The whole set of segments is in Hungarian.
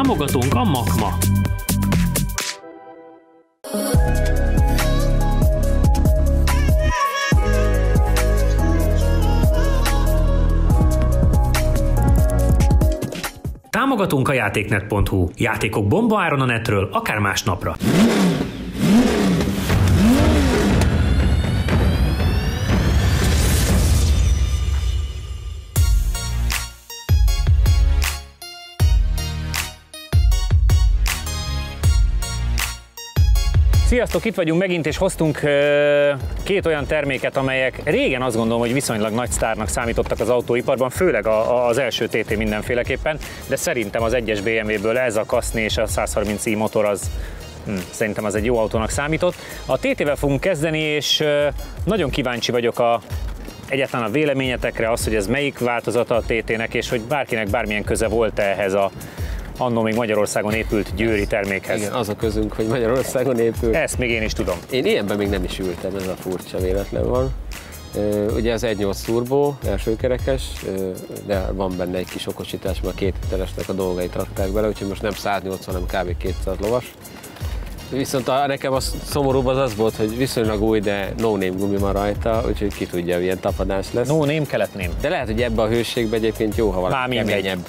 Támogatónk a Makma. Támogatunk a játéknet.hu. Játékok bombaáron a netről, akár másnapra. Sziasztok, itt vagyunk megint, és hoztunk két olyan terméket, amelyek régen azt gondolom, hogy viszonylag nagy sztárnak számítottak az autóiparban, főleg az első TT mindenféleképpen, de szerintem az 1-es BMW-ből ez a Kaszni és a 130i motor az szerintem az egy jó autónak számított. A TT-vel fogunk kezdeni, és nagyon kíváncsi vagyok egyáltalán a véleményetekre, az, hogy ez melyik változata a TT-nek, és hogy bárkinek bármilyen köze volt ehhez annó még Magyarországon épült győri termékhez. Igen, az a közünk, hogy Magyarországon épült. Ezt még én is tudom. Én ilyenben még nem is ültem, ez a furcsa véletlen van. Ugye az 1.8 turbo, elsőkerekes, de van benne egy kis okosítás, mert a két literesnek a dolgait rakták bele, úgyhogy most nem 180, hanem kb. 200 lovas. Viszont nekem a szomorúbb az volt, hogy viszonylag új, de no-name gumi van rajta, úgyhogy ki tudja, milyen tapadás lesz. No-name, kelet-name. De lehet, hogy ebbe a hőségben egyébként jó, ha valami keményebb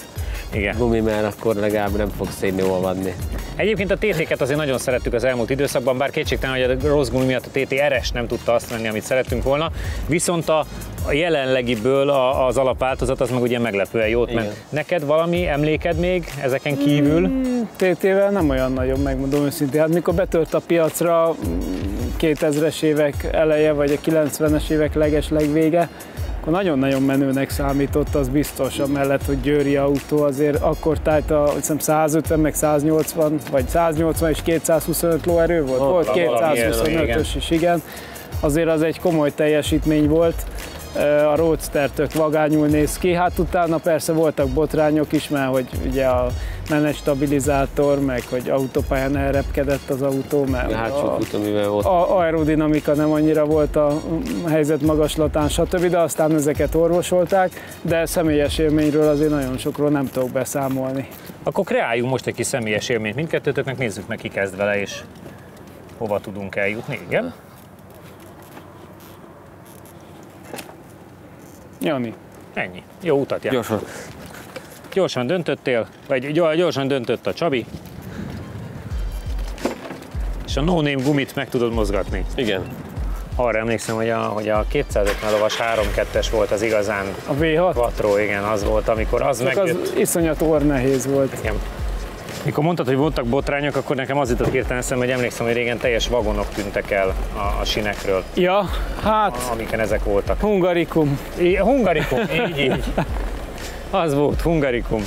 gumi, mert akkor legalább nem fog szénni olvadni. Egyébként a TT-ket azért nagyon szerettük az elmúlt időszakban, bár kétségtelen, hogy a rossz gumi miatt a TT RS nem tudta azt venni, amit szerettünk volna, viszont a jelenlegiből az alapváltozat az meg ugye meglepően jót ment. Neked valami emléked még ezeken kívül? TT-vel nem olyan nagyon, megmondom őszintén. Hát mikor betört a piacra 2000-es évek eleje, vagy a 90-es évek legeslegvége, akkor nagyon-nagyon menőnek számított, az biztos, amellett, hogy győri autó, azért akkor tájt a 150, meg 180, vagy 180 és 225 lóerő volt? Volt 225-ös is, igen. Azért az egy komoly teljesítmény volt. A Roadster tök vagányul néz ki, hát utána persze voltak botrányok is, mert hogy ugye a menet stabilizátor, meg hogy autópályán elrepkedett az autó, mert a aerodinamika nem annyira volt a helyzet magaslatán, stb., de aztán ezeket orvosolták, de személyes élményről azért nagyon sokról nem tudok beszámolni. Akkor kreáljunk most egy kis személyes élményt mindkettőtöknek, nézzük meg, ki kezd vele, és hova tudunk eljutni, igen? Jani. Ennyi. Jó utat jár. Gyorsan döntöttél, vagy gyorsan döntött a Csabi. És a no-name gumit meg tudod mozgatni. Igen. Arra emlékszem, hogy a 250 lovas 3.2-es volt az igazán. A V6? Quattro, igen, az volt, amikor az megjött. Az iszonyat orrnehéz volt. Igen. Mikor mondtad, hogy voltak botrányok, akkor nekem az jutott hirtelen eszembe, hogy emlékszem, hogy régen teljes vagonok tűntek el a sinekről. Ja, hát... Amiken ezek voltak. Hungarikum. Hungarikum, így. Az volt, Hungarikum.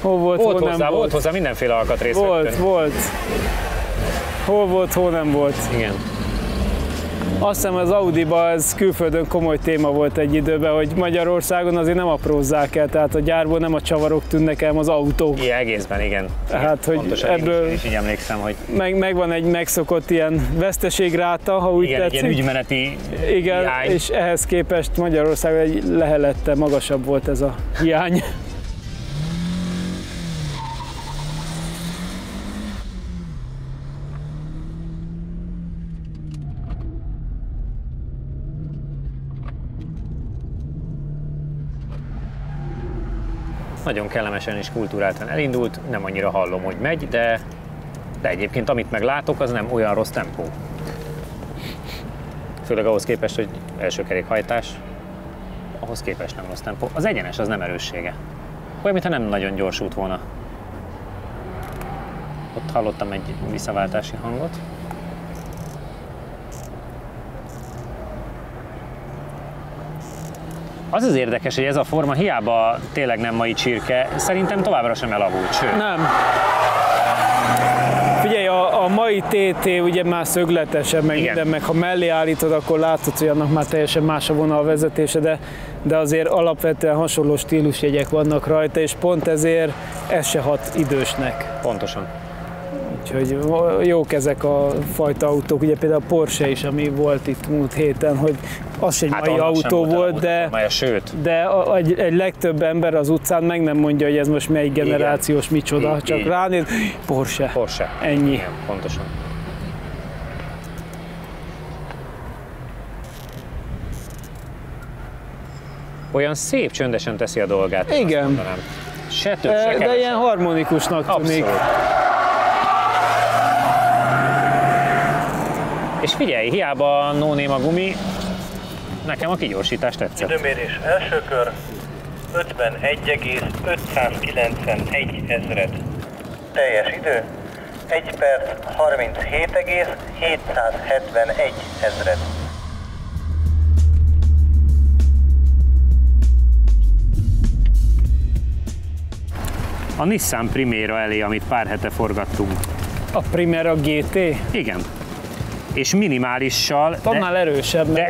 Hol volt, hol nem volt. Volt hozzá mindenféle alkatrész. Volt. Hol volt, hol nem volt. Igen. Azt hiszem az Audiba ez külföldön komoly téma volt egy időben, hogy Magyarországon azért nem aprózzák el, tehát a gyárból nem a csavarok tűnnek el, az autók. Igen, egészben, igen. Tehát, hogy pontosan, ebből én is így emlékszem, hogy... Megvan egy megszokott ilyen veszteségráta, ha úgy tetszik. Igen, ügymeneti igen, hiány. És ehhez képest Magyarországon egy lehelette magasabb volt ez a hiány. Nagyon kellemesen és kulturáltan elindult, nem annyira hallom, hogy megy, de egyébként amit meglátok, az nem olyan rossz tempó. Főleg ahhoz képest, hogy első kerékhajtás, ahhoz képest nem rossz tempó. Az egyenes az nem erőssége. Olyan, mintha nem nagyon gyorsult volna. Ott hallottam egy visszaváltási hangot. Az az érdekes, hogy ez a forma hiába tényleg nem mai csirke, szerintem továbbra sem elavult, sőt. Nem. Figyelj, a mai TT ugye már szögletesebb, meg minden, meg ha mellé állítod, akkor látod, hogy annak már teljesen más a vonalvezetése, de azért alapvetően hasonló stílusjegyek vannak rajta, és pont ezért ez se hat idősnek. Pontosan. Úgyhogy jók ezek a fajta autók, ugye például a Porsche is, ami volt itt múlt héten, hogy az se egy mai autó volt, de egy legtöbb ember az utcán meg nem mondja, hogy ez most melyik generációs micsoda, csak ránéz, Porsche. Ennyi. Igen, pontosan. Olyan szép csöndesen teszi a dolgát. Igen. Se több, se kevesebb. De ilyen harmonikusnak tűnik. És figyelj, hiába no-name a gumi, nekem a kigyorsítás tetszett. Időmérés első kör 51,591 ezred. Teljes idő 1 perc 37,771 ezred. A Nissan Primera elé, amit pár hete forgattunk. A Primera GT? Igen. És minimálissal, annál erősebb. De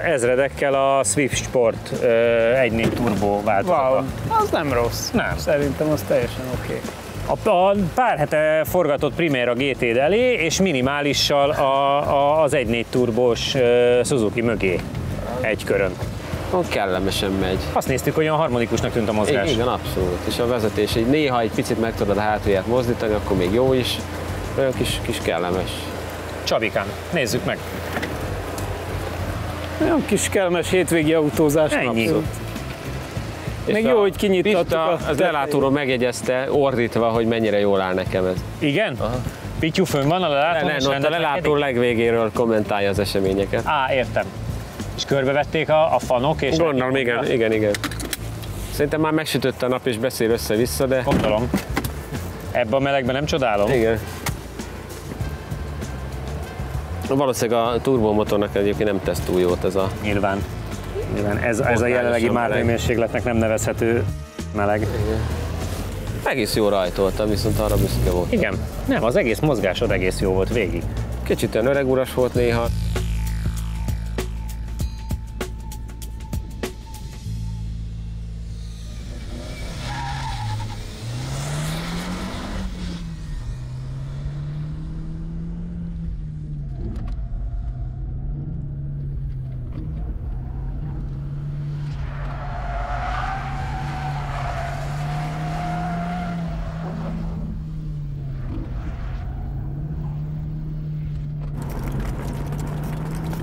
ezredekkel a Swift Sport 1.4 turbo változata. Wow, az nem rossz. Nem. Szerintem az teljesen oké. A pár hete forgatott Primera GT-d elé, és minimálissal az 1.4 turbós Suzuki mögé egy körön. Kellemesen megy. Azt néztük, hogy olyan harmonikusnak tűnt a mozgás. Igen, abszolút. És a vezetés, így néha egy picit meg tudod a hátulját mozdítani, akkor még jó is. Olyan kis kellemes. Csabikán, nézzük meg. Olyan kis kellemes hétvégi autózás. Ennyi. Még jó, hogy kinyitottuk az lelátóról megjegyezte, ordítva, hogy mennyire jól áll nekem ez. Igen? Aha. Pityu fönn van a lelátón? Nem, ott a lelátó legvégéről kommentálja az eseményeket. Értem. És körbevették a fanok? És gondolom, igen. Szerintem már megsütötte a nap és beszél össze-vissza, de... Gondolom. Ebben a melegben nem csodálom. Igen. Valószínűleg a turbomotornak egyébként nem tesz túl jót ez a... Nyilván. Ez a jelenlegi márhőmérsékletnek nem nevezhető meleg. Igen. Egész jó rajtoltam, viszont arra büszke volt. Igen. Nem, az egész mozgásod egész jó volt végig. Kicsit olyan öreguras volt néha.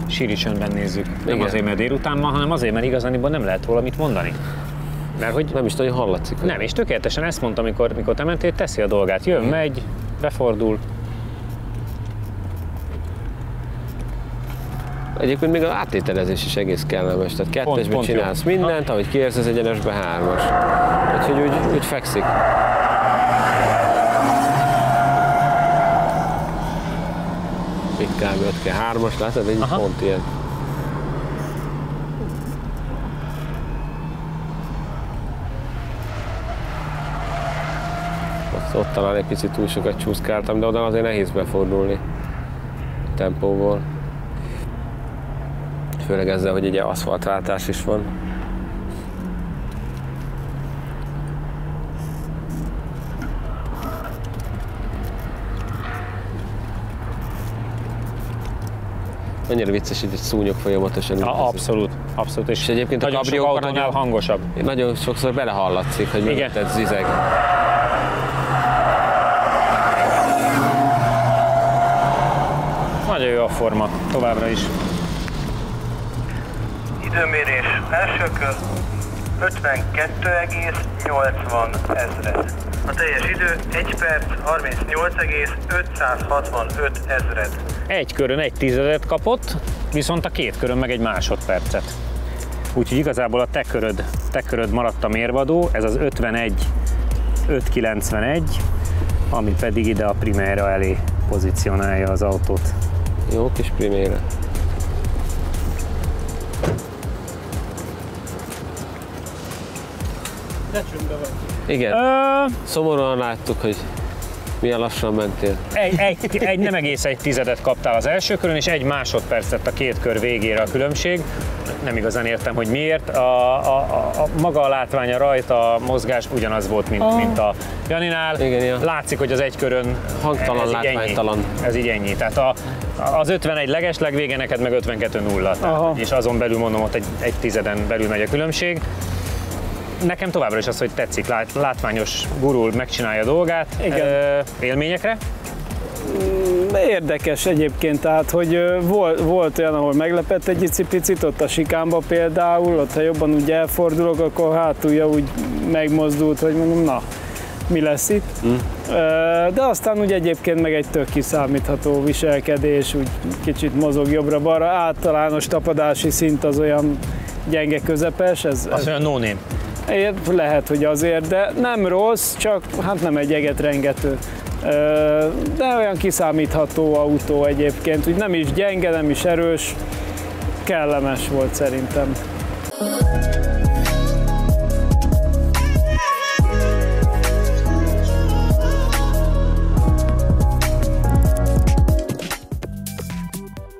Síri csöndben nézzük. Nem Igen. azért, mert délután van, hanem azért, mert igazániból nem lehet róla mit mondani. Mert hogy nem is nagyon hallatszik. Nem, és tökéletesen ezt mondta, mikor te mentél, teszi a dolgát. Jön, megy, befordul. Egyébként még az áttételezés is egész kellemes. Tehát kettesben csinálsz mindent, ahogy kérsz, az egyenesben hármas. Úgyhogy úgy fekszik. Kb. 5-3-as, látod? Egy pont ilyen. Ott talán egy picit túl sokat csúszkáltam, de oda azért nehéz befordulni tempóból. Főleg ezzel, hogy ugye aszfaltváltás is van. Mennyire vicces, hogy egy szúnyog folyamatosan. Abszolút. És egyébként a kabrióban hangosabb. Nagyon sokszor belehallatszik, hogy mögötted zizeg. Nagyon jó a forma, továbbra is. Időmérés első kör 52,80 ezred. A teljes idő 1 perc 38,565 ezred. Egy körön 1 tizedet kapott, viszont a két körön meg egy másodpercet. Úgyhogy igazából a te köröd maradt a mérvadó, ez az 51,591, ami pedig ide a Primera elé pozícionálja az autót. Jó kis Primera. De csöndben van. Igen. Szomorúan láttuk, hogy Milyen lassan mentél? Nem egész egy tizedet kaptál az első körön, és 1 másodpercet a 2 kör végére a különbség. Nem igazán értem, hogy miért. Maga a látványa rajta, a mozgás ugyanaz volt, mint a Janinál. Igen. Látszik, hogy az egy körön hangtalan, látványtalan. Ez így ennyi. Tehát az 51 leges legvége, neked meg 52-0. És azon belül mondom, ott egy tizeden belül megy a különbség. Nekem továbbra is az, hogy tetszik, látványos, gurul, megcsinálja a dolgát. Igen. Élményekre? Érdekes egyébként, tehát hogy volt olyan, ahol meglepett egy icipicit, ott a sikánba például, ott ha jobban úgy elfordulok, akkor hátulja úgy megmozdult, hogy mondom, na, mi lesz itt. De aztán úgy egyébként meg egy tök kiszámítható viselkedés, úgy kicsit mozog jobbra-balra, általános tapadási szint az olyan gyenge közepes. Ez olyan no-name. Lehet, hogy azért, de nem rossz, csak hát nem egy egetrengető. De olyan kiszámítható autó egyébként, úgy nem is gyenge, nem is erős, kellemes volt szerintem.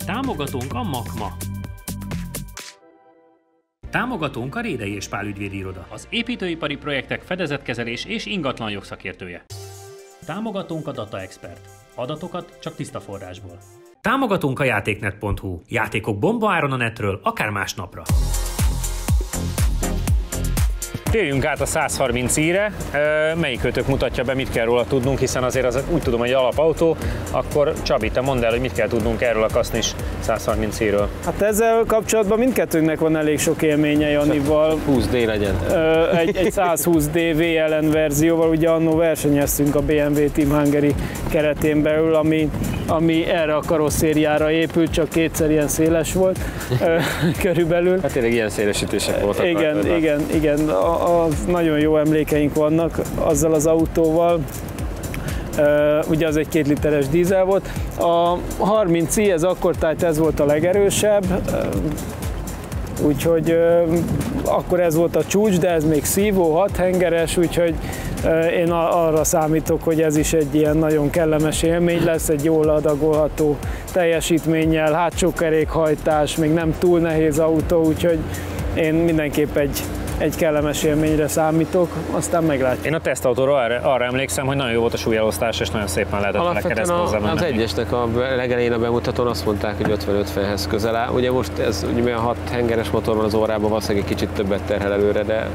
Támogatónk a Makma. Támogatónk a Rédei és Pál ügyvédi iroda, az építőipari projektek fedezetkezelés és ingatlan jogszakértője. Támogatónk a Data Expert. Adatokat csak tiszta forrásból. Támogatónk a játéknet.hu. Játékok bombaáron a netről, akár másnapra. Térjünk át a 130i-re. Melyikőtök mutatja be, mit kell róla tudnunk, hiszen azért úgy tudom, hogy egy alapautó, akkor Csabi, te mondd el, hogy mit kell tudnunk erről a Kasznis 130i-ről. Hát ezzel kapcsolatban mindkettőnknek van elég sok élménye Janival. 20D legyen. Egy 120D VLN verzióval, ugye annó versenyeztünk a BMW Team Hungary keretén belül, ami erre a karosszériára épült, csak kétszer ilyen széles volt körülbelül. Hát tényleg ilyen szélesítések voltak. Igen. Nagyon jó emlékeink vannak azzal az autóval. Ugye az egy 2 literes dízel volt. A 30i, ez akkor, tehát ez volt a legerősebb, úgyhogy akkor ez volt a csúcs, de ez még szívó, 6 hengeres, úgyhogy én arra számítok, hogy ez is egy ilyen nagyon kellemes élmény lesz, egy jól adagolható teljesítménnyel, hátsó kerékhajtás, még nem túl nehéz autó, úgyhogy én mindenképp egy kellemes élményre számítok, aztán meglátjuk. Én a tesztautóról arra emlékszem, hogy nagyon jó volt a súlyelosztás, és nagyon szépen lehetett vele keresztbe hozzá menni. Az egyesnek a legelején a bemutatón azt mondták, hogy 50-50-hez közel áll. Ugye most ez ugye milyen 6 hengeres motor van az órában, valószínűleg egy kicsit többet terhel előre, de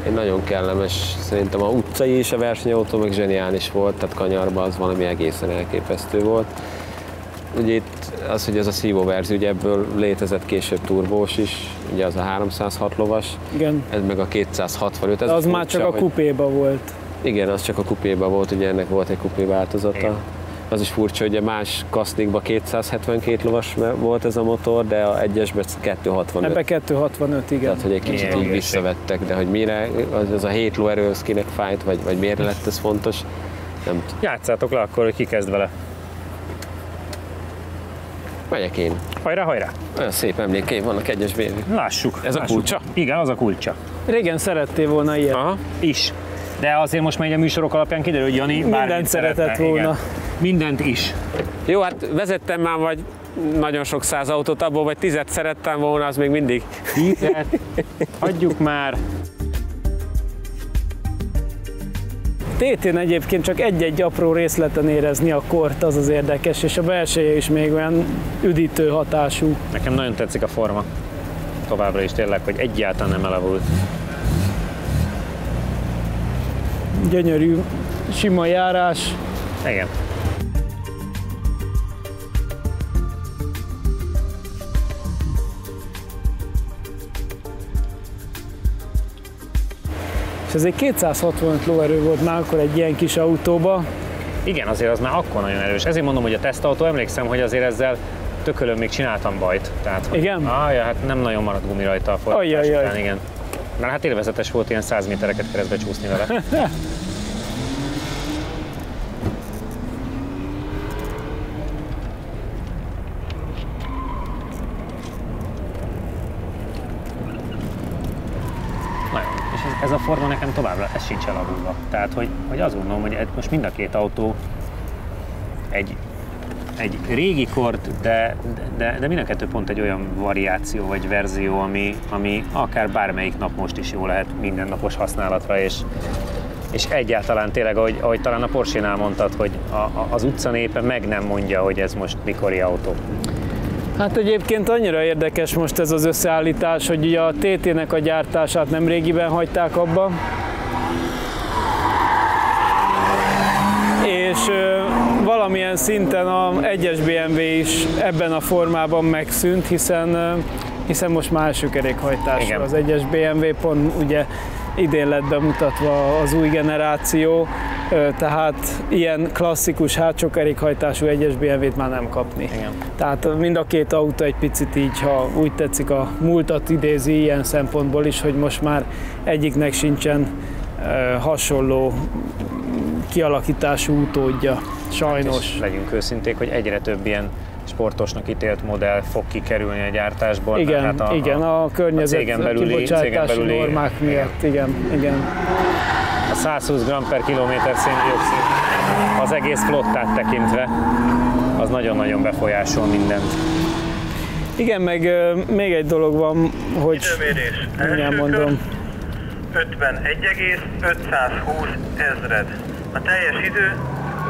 egy nagyon kellemes, szerintem a utcai is a versenyautó, meg zseniális volt, tehát kanyarban az valami egészen elképesztő volt. Ugye itt az, hogy ez a szívó verzió, ugye ebből létezett később turbós is, ugye az a 306 lovas, igen. Ez meg a 265. Ez az már csak a kupéba volt. Igen, az csak a kupéba volt, ugye ennek volt egy kupé változata. Igen. Az is furcsa, hogy a más Kasznikban 272 lovas volt ez a motor, de a egyesben 265. Ebbe 265, igen. Tehát, hogy egy kicsit így visszavettek, de hogy mire, az a 7 lóerő, az kinek fájt, vagy miért lett ez fontos, nem tudom. Játszátok le akkor, hogy ki kezd vele. Megyek én. Hajrá! Olyan szép emlékeim vannak egyes BMW. Lássuk. Ez a kulcsa? Igen, az a kulcsa. Régen szerettél volna ilyet. Aha. Is. De azért most már a műsorok alapján kiderül, hogy Jani mindent szeretett volna. Igen. Mindent is. Jó, hát vezettem már vagy nagyon sok száz autót, abból vagy 10 szerettem volna, az még mindig. 10? Hagyjuk már. TT-n egyébként csak egy-egy apró részleten érezni a kort, az az érdekes, és a belseje is még olyan üdítő hatású. Nekem nagyon tetszik a forma. Továbbra is tényleg, hogy egyáltalán nem elavult. Gyönyörű, sima járás. Igen. És ez egy 265 lóerő volt már akkor egy ilyen kis autóba. Igen, azért az már akkor nagyon erős. Ezért mondom, hogy a tesztautó, emlékszem, hogy azért ezzel tökölön még csináltam bajt. Tehát, igen? Ja, hát nem nagyon maradt gumi rajta a forgatás után, igen. Mert hát élvezetes volt ilyen 100 métereket keresztbe csúszni vele. Ez a forma nekem továbbra, ez sincs elavulva. Tehát, hogy azt gondolom, hogy most mind a két autó egy régi kort, de mind a kettő pont egy olyan variáció vagy verzió, ami akár bármelyik nap most is jó lehet mindennapos használatra, és egyáltalán tényleg, ahogy talán a Porsche-nál mondtad, hogy az utcanépe meg nem mondja, hogy ez most mikori autó. Hát egyébként annyira érdekes most ez az összeállítás, hogy ugye a TT-nek a gyártását nem régiben hagyták abba, és valamilyen szinten a 1-es BMW is ebben a formában megszűnt, hiszen most már első kerékhajtású az 1-es BMW, pont ugye idén lett bemutatva az új generáció, tehát ilyen klasszikus hátsó kerékhajtású 1-es BMW-t már nem kapni. Igen. Tehát mind a két autó egy picit így, ha úgy tetszik, a múltat idézi ilyen szempontból is, hogy most már egyiknek sincsen hasonló kialakítású utódja, sajnos. És legyünk őszinték, hogy egyre több ilyen sportosnak ítélt modell fog kikerülni a gyártásból. Igen, hát a környezet kibocsátási normák miatt, igen. A 120 g per kilométer széndioxid az egész flottát tekintve, az nagyon-nagyon befolyásol mindent. Igen, meg még egy dolog van, hogy mindjárt mondom. 51,520 ezred. A teljes idő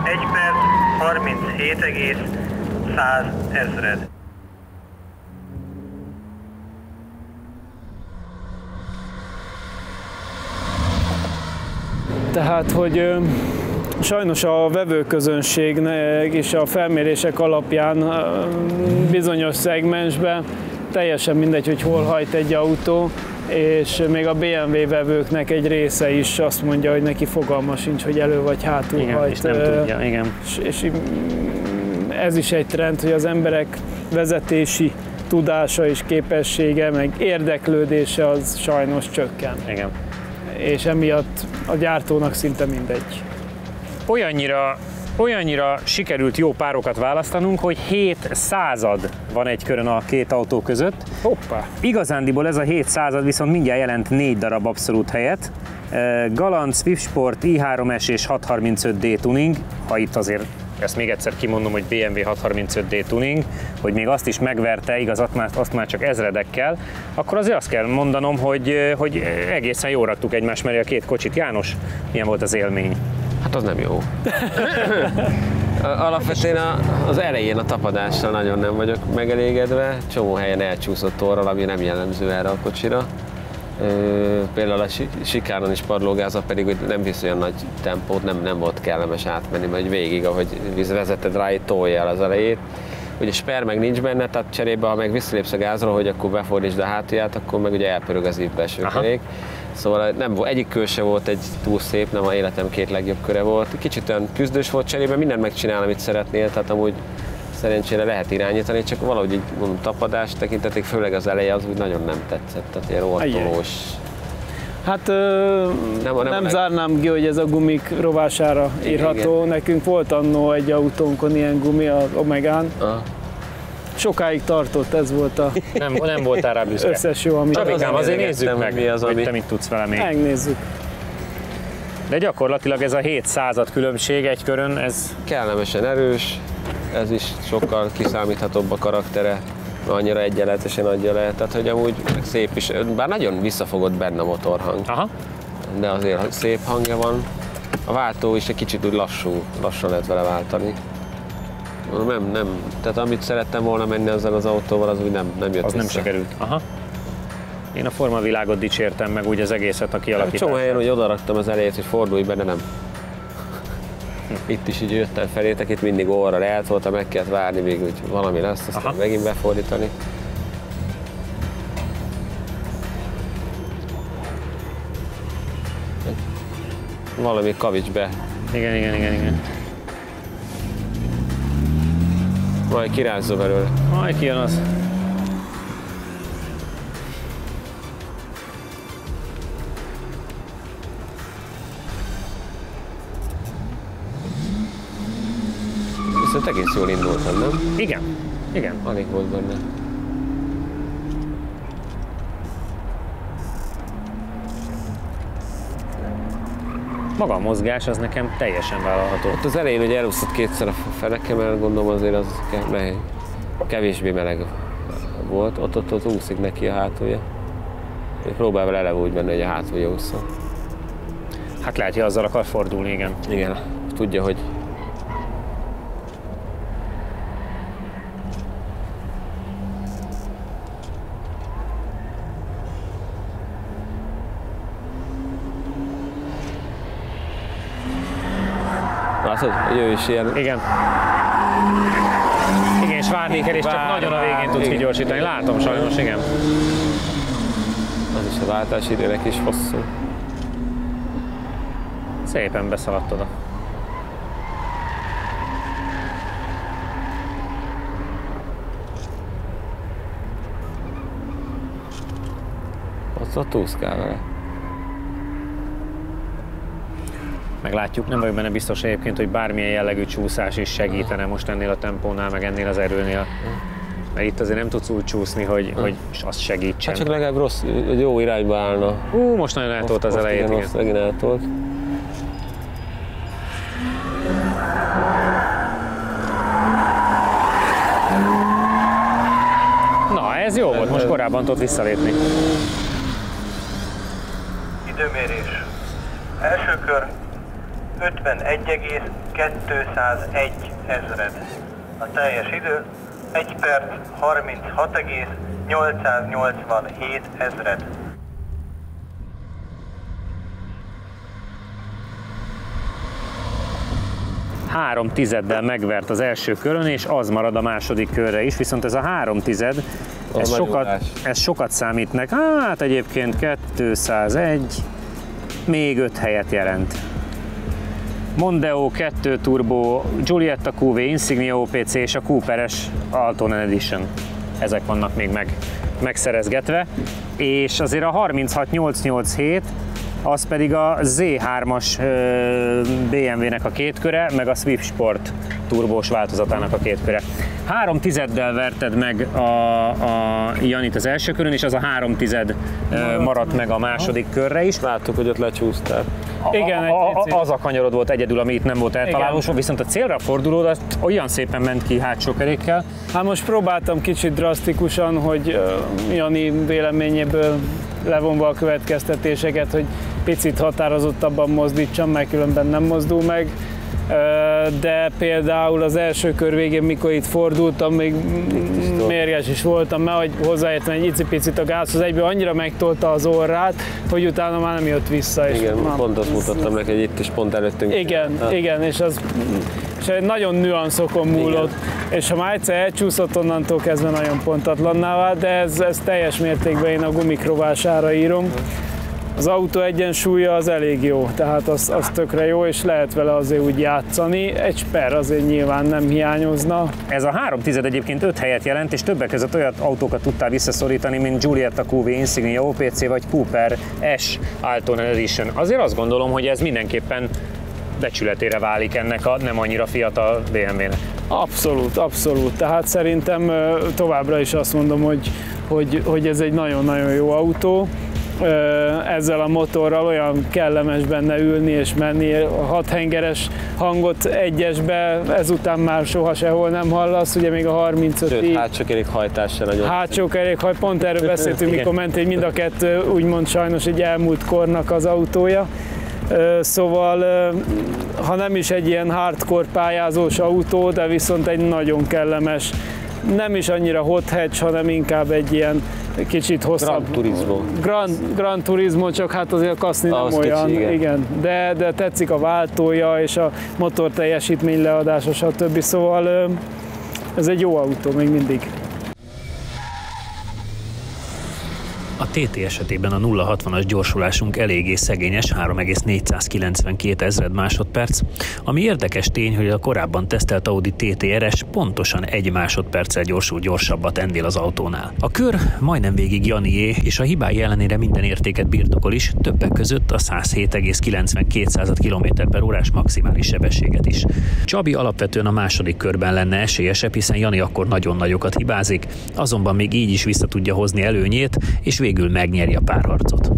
1 perc 37,100 ezred. Tehát, hogy sajnos a vevőközönségnek és a felmérések alapján bizonyos szegmensben teljesen mindegy, hogy hol hajt egy autó, és még a BMW vevőknek egy része is azt mondja, hogy neki fogalma sincs, hogy elő vagy hátul hajt. És nem tudja, igen. És ez is egy trend, hogy az emberek vezetési tudása és képessége, meg érdeklődése az sajnos csökken. Igen. És emiatt a gyártónak szinte mindegy. Olyannyira sikerült jó párokat választanunk, hogy 700 van egy körön a két autó között. Hoppá! Igazándiból ez a 700 viszont mindjárt jelent 4 darab abszolút helyet. Galant, Swift Sport, i3-es és 635D tuning, ha itt azért ezt még egyszer kimondom, hogy BMW 635D tuning, hogy még azt is megverte, igaz, azt már csak ezredekkel, akkor azért azt kell mondanom, hogy egészen jól raktuk egymás mellé a két kocsit. János, milyen volt az élmény? Hát az nem jó. Alapvetően az elején a tapadással nagyon nem vagyok megelégedve, csomó helyen elcsúszott orral, ami nem jellemző erre a kocsira. Például a sikáron is padlógáza pedig hogy nem visz olyan nagy tempót, nem volt kellemes átmenni, vagy végig, ahogy vezeted rá, így tolja el az elejét. Ugye sper meg nincs benne, tehát cserébe, ha meg visszalépsz a gázról, hogy akkor befordítsd a hátulját, akkor meg ugye elpörög az belső kerék. Szóval egyik kör se volt egy túl szép, nem a életem két legjobb köre volt. Kicsit olyan küzdős volt cserébe, mindent megcsinál, amit szeretnél, tehát amúgy szerencsére lehet irányítani, csak valahogy így mondom, tapadás tekintetig, főleg az eleje az úgy nagyon nem tetszett, tehát ilyen ortolós. Hát nem zárnám ki, hogy ez a gumik rovására írható. Igen. Nekünk volt annó egy autónkon ilyen gumi, az Omegán. Sokáig tartott, ez volt a nem voltál rá büszke. Összes jó, amit... Csabikám, azért nézzük meg, mi az, hogy te mit tudsz vele még. Megnézzük. De gyakorlatilag ez a 700 különbség egy körön, ez... Kellemesen erős, ez is sokkal kiszámíthatóbb a karaktere, annyira egyenletesen adja le, tehát hogy amúgy szép is, bár nagyon visszafogott benne a motorhang, de azért szép hangja van. A váltó is egy kicsit úgy lassan lehet vele váltani. Nem, tehát amit szerettem volna menni ezzel az autóval, az úgy nem jött az vissza. Nem sikerült. Aha. Én a formavilágot dicsértem meg úgy az egészet a kialakítását. Csomó helyen, hogy odaraktam az elejét, hogy fordulj be, de nem. Itt is így jöttem felétek, itt mindig orra eltolta, meg kellett várni, még úgy valami lesz, aztán megint befordítani. Valami kavics be. Igen. Majd kirázza belőle. Majd kijön az. Viszont egész jól indultam, nem? Igen. Alig volt benne. Maga a mozgás az nekem teljesen vállalható. Ott az elején ugye elúszott kétszer a feneke, mert gondolom azért az kevésbé meleg volt. Ott úszik neki a hátulja. Próbál vele eleve úgy menni, hogy a hátulja ússzon. Hát lehet, hogy azzal akar fordulni, igen. Igen, tudja, hogy látod, hogy ő is ilyen... Igen. Igen, és várni kell, és csak nagyon a végén tudsz kigyorsítani. Látom sajnos, igen. Az is a váltási időnek is hosszú. Szépen beszaladt oda. Ott úszkál vele. Meglátjuk, nem vagyok benne biztos egyébként, hogy bármilyen jellegű csúszás is segítene most ennél a tempónál, meg ennél az erőnél. Mert itt azért nem tudsz úgy csúszni, hogy azt segítsen. Hát csak legalább rossz, jó irányba állna. Most nagyon eltolt az elejét, igen. Most megint eltolt. Na, ez jó volt, most korábban tudott visszalépni. Időmérés. Első kör 51,201 ezred. A teljes idő 1 perc 36,887 ezred. Három tizeddel megvert az első körön, és az marad a második körre is, viszont ez a 3 tized, ez sokat számít neki. Hát egyébként 201, még 5 helyet jelent. Mondeo 2 Turbo, Giulietta QV, Insignia OPC és a Cooper-es Altonen Edition. Ezek vannak még megszerezgetve. És azért a 36887, az pedig a Z3-as BMW-nek a kétköre, meg a Swift Sport turbós változatának a kétköre. 3 tizeddel verted meg a Janit az első körön, és az a 3 tized maradt meg a második körre is. Láttuk, hogy ott lecsúsztál. Igen, az a kanyarod volt egyedül, ami itt nem volt eltalálós, viszont a célra fordulód az olyan szépen ment ki hátsó kerékkel. Hát most próbáltam kicsit drasztikusan, hogy Jani véleményéből levonva a következtetéseket, hogy picit határozottabban mozdítsam, mert különben nem mozdul meg. De például az első kör végén, mikor itt fordultam, még mérges is voltam, mert hogy hozzáértem egy icipicit a gázhoz, egyből annyira megtolta az orrát, hogy utána már nem jött vissza. Igen, pont azt mutattam neki, hogy itt is pont előttünk. Igen, és nagyon nüanszokon múlott, és ha már egyszer elcsúszott, onnantól kezdve nagyon pontatlanná vált, de ez teljes mértékben én a gumik rovására írom. Az autó egyensúlya az elég jó, tehát az tökre jó, és lehet vele azért úgy játszani. Egy sper azért nyilván nem hiányozna. Ez a 3 tized egyébként 5 helyet jelent, és többek között olyan autókat tudtál visszaszorítani, mint Giulietta QV, Insignia OPC vagy Cooper S Altonen Edition. Azért azt gondolom, hogy ez mindenképpen becsületére válik ennek a nem annyira fiatal BMW-nek. Abszolút. Tehát szerintem továbbra is azt mondom, hogy ez egy nagyon-nagyon jó autó. Ezzel a motorral olyan kellemes benne ülni és menni, a 6 hengeres hangot egyesbe ezután már soha sehol nem hallasz, ugye még a 35-ig. Sőt, hátsó kerékhajtás se nagyon. Hátsó kerékhaj, pont erről beszéltünk, mikor ment, hogy mind a kettő úgymond sajnos egy elmúlt kornak az autója. Szóval, ha nem is egy ilyen hardcore pályázós autó, de viszont egy nagyon kellemes, nem is annyira hot hatch, hanem inkább egy ilyen kicsit hosszabb. Gran Turismo. Gran Turismo, csak hát azért a kaszni nem olyan. Kicsi, igen. De tetszik a váltója és a motor teljesítmény leadása, stb. Szóval ez egy jó autó még mindig. A TT esetében a 0-60-as gyorsulásunk eléggé szegényes, 3,492 ezred másodperc, ami érdekes tény, hogy a korábban tesztelt Audi TT RS pontosan 1 másodperccel gyorsul gyorsabbat ennél az autónál. A kör majdnem végig Janié, és a hibái ellenére minden értéket birtokol is, többek között a 107,92 km/h maximális sebességet is. Csabi alapvetően a második körben lenne esélyesebb, hiszen Jani akkor nagyon nagyokat hibázik, azonban még így is vissza tudja hozni előnyét, és végül megnyeri a párharcot.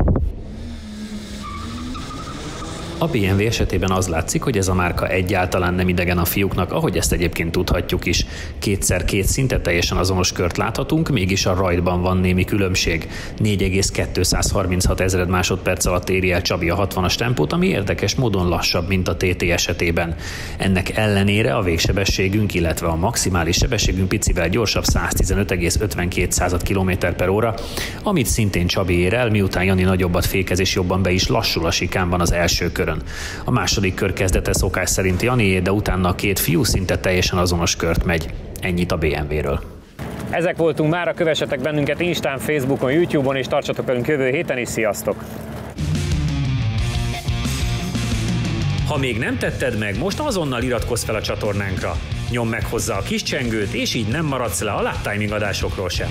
A BMW esetében az látszik, hogy ez a márka egyáltalán nem idegen a fiúknak, ahogy ezt egyébként tudhatjuk is. 2x2 szinte teljesen azonos kört láthatunk, mégis a rajtban van némi különbség. 4,236 ezred másodperc alatt éri el Csabi a 60-as tempót, ami érdekes módon lassabb, mint a TT esetében. Ennek ellenére a végsebességünk, illetve a maximális sebességünk picivel gyorsabb, 115,52 km/h, amit szintén Csabi ér el, miután Jani nagyobbat fékez és jobban be is lassul a sikánban az első körön. A második kör kezdete szokás szerint Janié, de utána a két fiú szinte teljesen azonos kört megy. Ennyit a BMW-ről. Ezek voltunk mára, kövessetek bennünket Instán, Facebookon, YouTube-on, és tartsatok velünk jövő héten is, sziasztok! Ha még nem tetted meg, most azonnal iratkozz fel a csatornánkra. Nyomd meg hozzá a kis csengőt, és így nem maradsz le a Lap Timing adásokról sem.